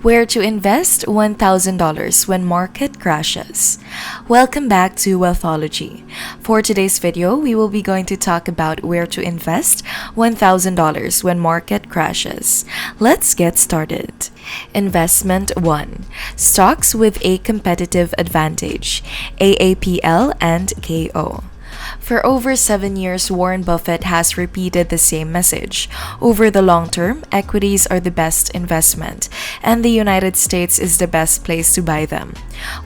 Where to invest $1,000 when market crashes. Welcome back to Wealth-ology. For today's video, we will be going to talk about where to invest $1,000 when market crashes. Let's get started. Investment 1. Stocks with a competitive advantage, AAPL and KO. For over 7 years, Warren Buffett has repeated the same message. Over the long term, equities are the best investment, and the United States is the best place to buy them.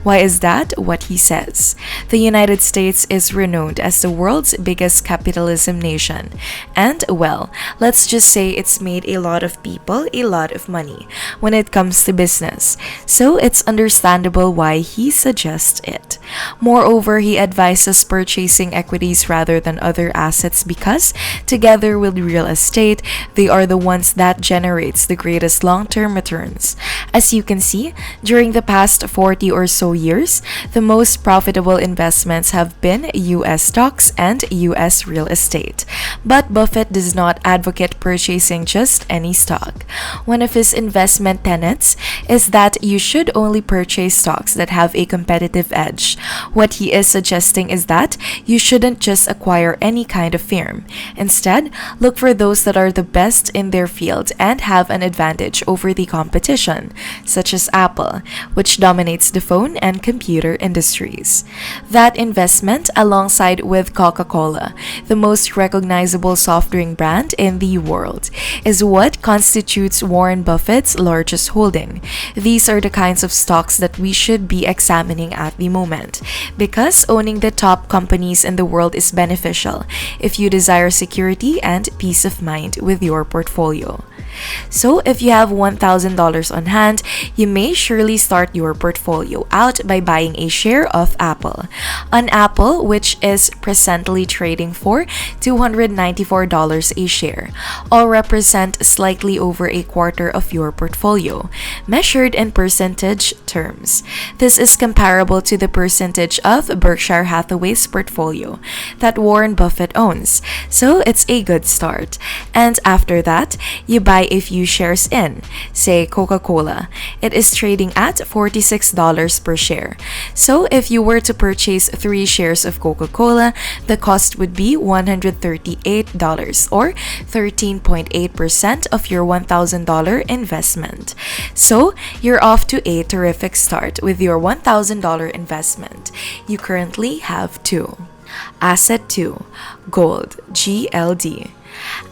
Why is that? What he says. The United States is renowned as the world's biggest capitalism nation. And, well, let's just say it's made a lot of people a lot of money when it comes to business. So it's understandable why he suggests it. Moreover, he advises purchasing equities rather than other assets because, together with real estate, they are the ones that generates the greatest long-term returns. As you can see, during the past 40 or so years, the most profitable investments have been U.S. stocks and U.S. real estate. But Buffett does not advocate purchasing just any stock. One of his investment tenets is that you should only purchase stocks that have a competitive edge. What he is suggesting is that you shouldn't just acquire any kind of firm. Instead, look for those that are the best in their field and have an advantage over the competition, such as Apple, which dominates the phone and computer industries. That investment, alongside with Coca-Cola, the most recognizable soft drink brand in the world, is what constitutes Warren Buffett's largest holding. These are the kinds of stocks that we should be examining at the moment, because owning the top companies in the world is beneficial if you desire security and peace of mind with your portfolio. So if you have $1,000 on hand, you may surely start your portfolio out by buying a share of Apple. On Apple, which is presently trading for $294 a share, all represent slightly over a quarter of your portfolio, measured in percentage terms. This is comparable to the percentage of Berkshire Hathaway's portfolio that Warren Buffett owns, so it's a good start. And after that, you buy a few shares in, say Coca-Cola. It is trading at $46 per share. So if you were to purchase 3 shares of Coca-Cola, the cost would be $138 or 13.8% of your $1,000 investment. So you're off to a terrific start with your $1,000 investment. You currently have 2. Asset 2. Gold, GLD.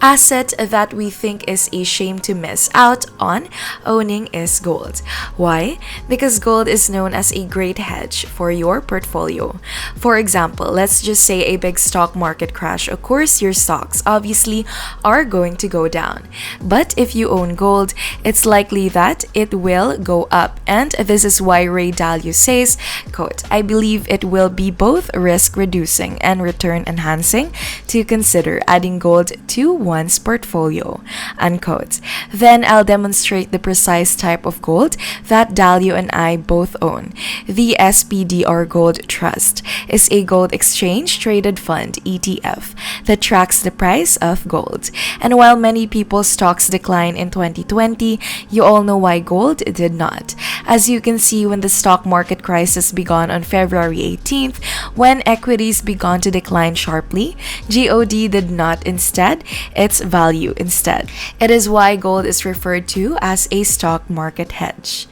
Asset that we think is a shame to miss out on owning is gold. Why? Because gold is known as a great hedge for your portfolio. For example, let's just say a big stock market crash occurs, your stocks obviously are going to go down. But if you own gold, it's likely that it will go up. And this is why Ray Dalio says, quote, "I believe it will be both risk reducing and return enhancing to consider adding gold to one's portfolio," unquote. Then I'll demonstrate the precise type of gold that Dalio and I both own. The SPDR Gold Trust is a gold exchange traded fund ETF that tracks the price of gold. And while many people's stocks declined in 2020, you all know why gold did not. As you can see, when the stock market crisis began on February 18th, when equities began to decline sharply, GOD did not. Instead, its value instead. It is why gold is referred to as a stock market hedge.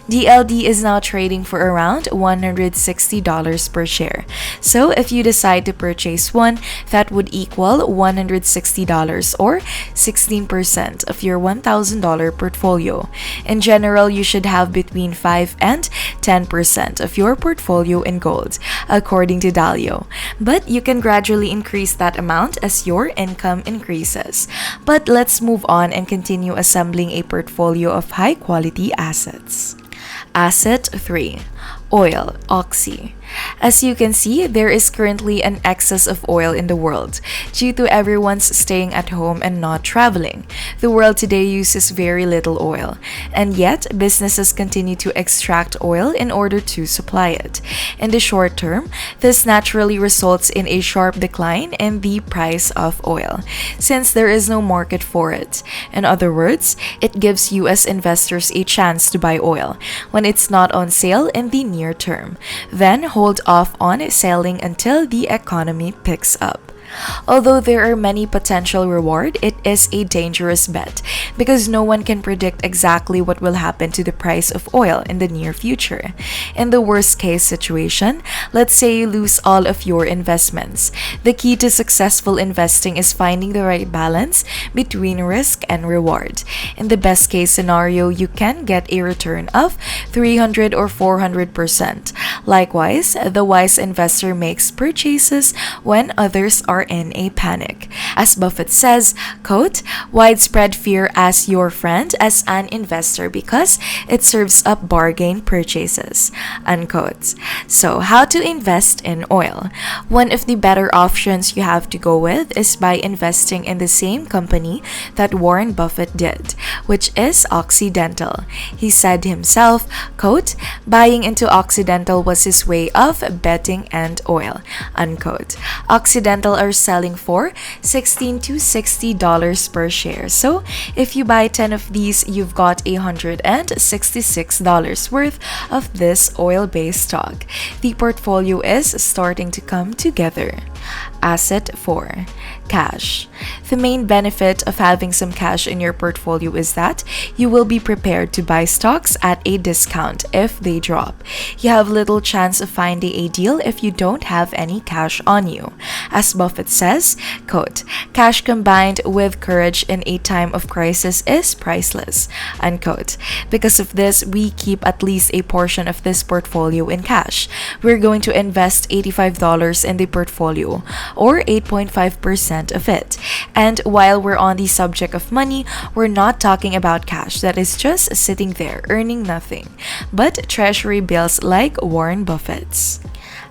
DLD is now trading for around $160 per share. So if you decide to purchase one, that would equal $160 or 16% of your $1,000 portfolio. In general, you should have between 5 and 10% of your portfolio in gold, according to Dalio. But you can gradually increase that amount as your income increases. But let's move on and continue assembling a portfolio of high-quality assets. Asset 3. Oil, Oxy. As you can see, there is currently an excess of oil in the world due to everyone's staying at home and not traveling. The world today uses very little oil, and yet businesses continue to extract oil in order to supply it. In the short term, this naturally results in a sharp decline in the price of oil, since there is no market for it. In other words, it gives US investors a chance to buy oil when it's not on sale in the near term. Then hold off on selling until the economy picks up. Although there are many potential reward, it is a dangerous bet because no one can predict exactly what will happen to the price of oil in the near future. In the worst case situation, let's say you lose all of your investments. The key to successful investing is finding the right balance between risk and reward. In the best case scenario, you can get a return of 300 or 400%. Likewise, the wise investor makes purchases when others are in a panic. As Buffett says, quote, widespread fear as your friend as an investor because it serves up bargain purchases, unquote. So, how to invest in oil? One of the better options you have to go with is by investing in the same company that Warren Buffett did, which is Occidental. He said himself, quote, buying into Occidental was his way of betting and oil, unquote. Occidental are selling for $16 to $60 per share. So if you buy 10 of these, you've got $166 worth of this oil-based stock. The portfolio is starting to come together. Asset 4. Cash. The main benefit of having some cash in your portfolio is that you will be prepared to buy stocks at a discount if they drop. You have little chance of finding a deal if you don't have any cash on you. As Buffett says, quote, cash combined with courage in a time of crisis is priceless, unquote. Because of this, we keep at least a portion of this portfolio in cash. We're going to invest $85 in the portfolio, or 8.5% of it. And while we're on the subject of money, we're not talking about cash that is just sitting there earning nothing, but treasury bills like Warren Buffett's.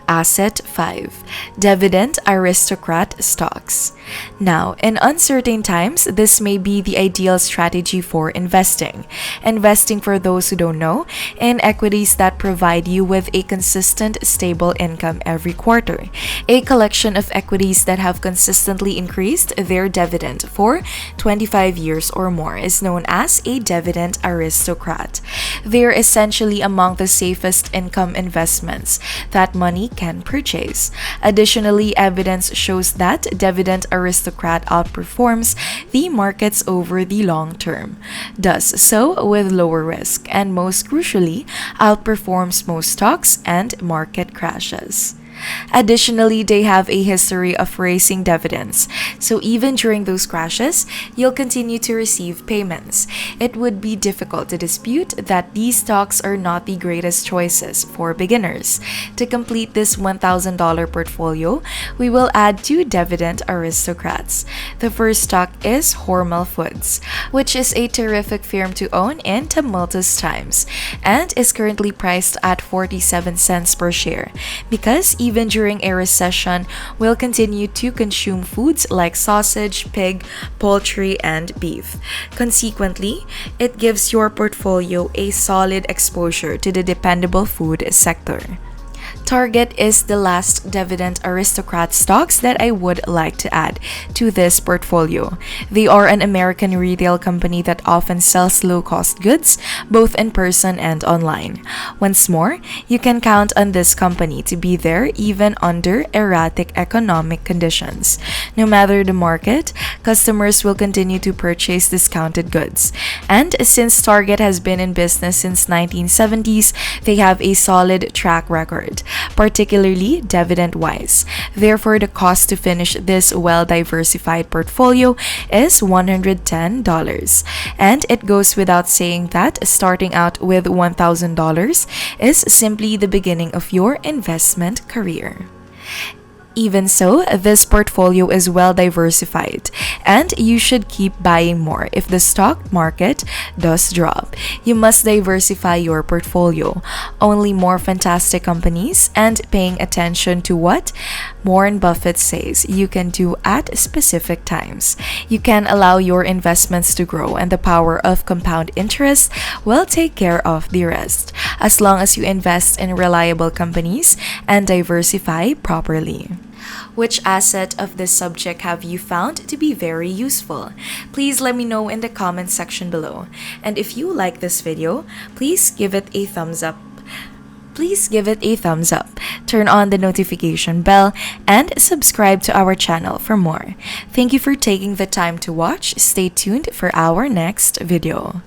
Asset 5. Dividend aristocrat stocks. Now, in uncertain times, this may be the ideal strategy for investing. Investing, for those who don't know, in equities that provide you with a consistent, stable income every quarter. A collection of equities that have consistently increased their dividend for 25 years or more is known as a dividend aristocrat. They're essentially among the safest income investments that money can purchase. Additionally, evidence shows that dividend aristocrat outperforms the markets over the long term, does so with lower risk, and most crucially, outperforms most stocks and market crashes. Additionally, they have a history of raising dividends, so even during those crashes, you'll continue to receive payments. It would be difficult to dispute that these stocks are not the greatest choices for beginners. To complete this $1,000 portfolio, we will add 2 dividend aristocrats. The first stock is Hormel Foods, which is a terrific firm to own in tumultuous times, and is currently priced at 47 cents per share, because even during a recession, we'll continue to consume foods like sausage, pig, poultry, and beef. Consequently, it gives your portfolio a solid exposure to the dependable food sector. Target is the last dividend aristocrat stocks that I would like to add to this portfolio. They are an American retail company that often sells low-cost goods, both in person and online. Once more, you can count on this company to be there even under erratic economic conditions. No matter the market, customers will continue to purchase discounted goods. And since Target has been in business since 1970s, they have a solid track record, particularly dividend-wise. Therefore, the cost to finish this well-diversified portfolio is $110. And it goes without saying that starting out with $1,000 is simply the beginning of your investment career. Even so, this portfolio is well diversified, and you should keep buying more if the stock market does drop. You must diversify your portfolio. Only more fantastic companies and paying attention to what Warren Buffett says you can do at specific times. You can allow your investments to grow, and the power of compound interest will take care of the rest, as long as you invest in reliable companies and diversify properly. Which asset of this subject have you found to be very useful? Please let me know in the comment section below. And if you like this video, please give it a thumbs up. Turn on the notification bell, and subscribe to our channel for more. Thank you for taking the time to watch. Stay tuned for our next video.